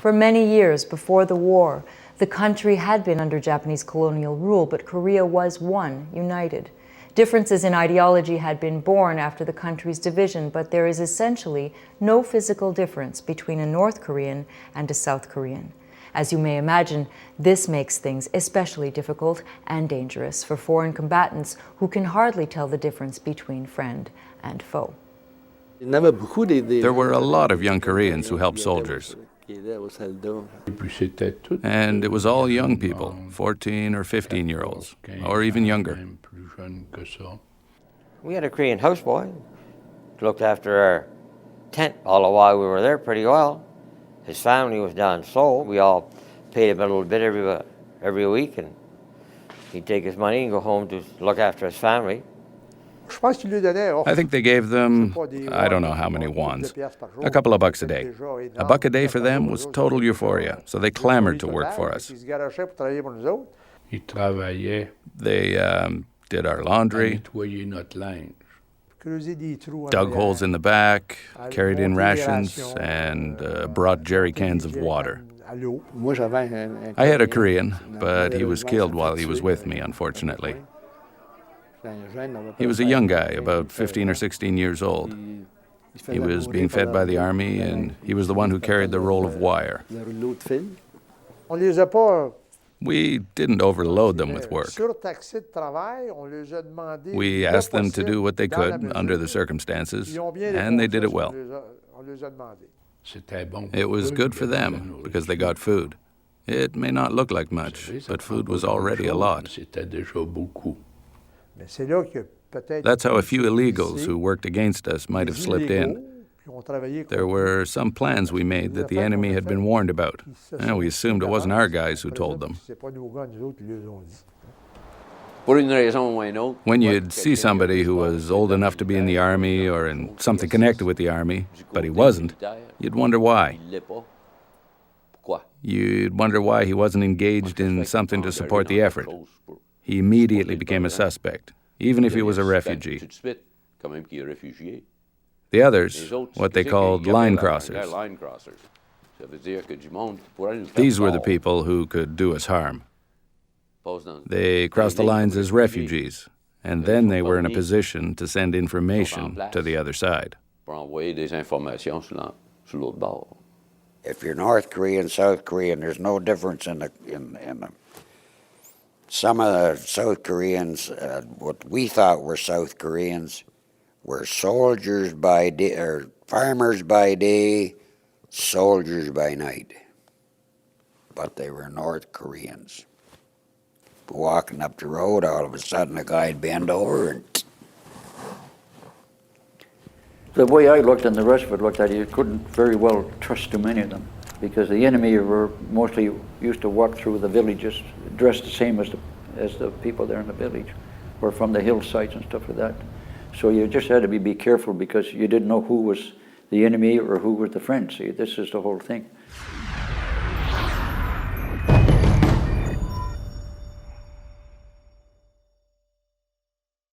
For many years before the war, the country had been under Japanese colonial rule, but Korea was one, united. Differences in ideology had been born after the country's division, but there is essentially no physical difference between a North Korean and a South Korean. As you may imagine, this makes things especially difficult and dangerous for foreign combatants who can hardly tell the difference between friend and foe. There were a lot of young Koreans who helped soldiers. And it was all young people, 14 or 15-year-olds, or even younger. We had a Korean houseboy who looked after our tent all the while we were there pretty well. His family was down Seoul. We all paid him a little bit every week, and he'd take his money and go home to look after his family. I think they gave them, I don't know how many wands, a couple of bucks a day. A buck a day for them was total euphoria, so they clamored to work for us. They did our laundry, dug holes in the back, carried in rations, and brought jerry cans of water. I had a Korean, but he was killed while he was with me, unfortunately. He was a young guy, about 15 or 16 years old. He was being fed by the army, and he was the one who carried the roll of wire. We didn't overload them with work. We asked them to do what they could under the circumstances, and they did it well. It was good for them because they got food. It may not look like much, but food was already a lot. That's how a few illegals who worked against us might have slipped in. There were some plans we made that the enemy had been warned about, and we assumed it wasn't our guys who told them. When you'd see somebody who was old enough to be in the army or in something connected with the army, but he wasn't, you'd wonder why. You'd wonder why he wasn't engaged in something to support the effort. He immediately became a suspect, even if he was a refugee. The others, what they called line crossers. These were the people who could do us harm. They crossed the lines as refugees, and then they were in a position to send information to the other side. If you're North Korean, South Korean, there's no difference in them. Some of the South Koreans, what we thought were South Koreans, were soldiers by day, or farmers by day, soldiers by night. But they were North Koreans. Walking up the road, all of a sudden a guy'd bend over and... The way I looked and the rest of it looked at it, you couldn't very well trust too many of them, because the enemy were mostly used to walk through the villages dressed the same as the people there in the village, or from the hillsides and stuff like that. So you just had to be careful, because you didn't know who was the enemy or who was the friend. See, this is the whole thing.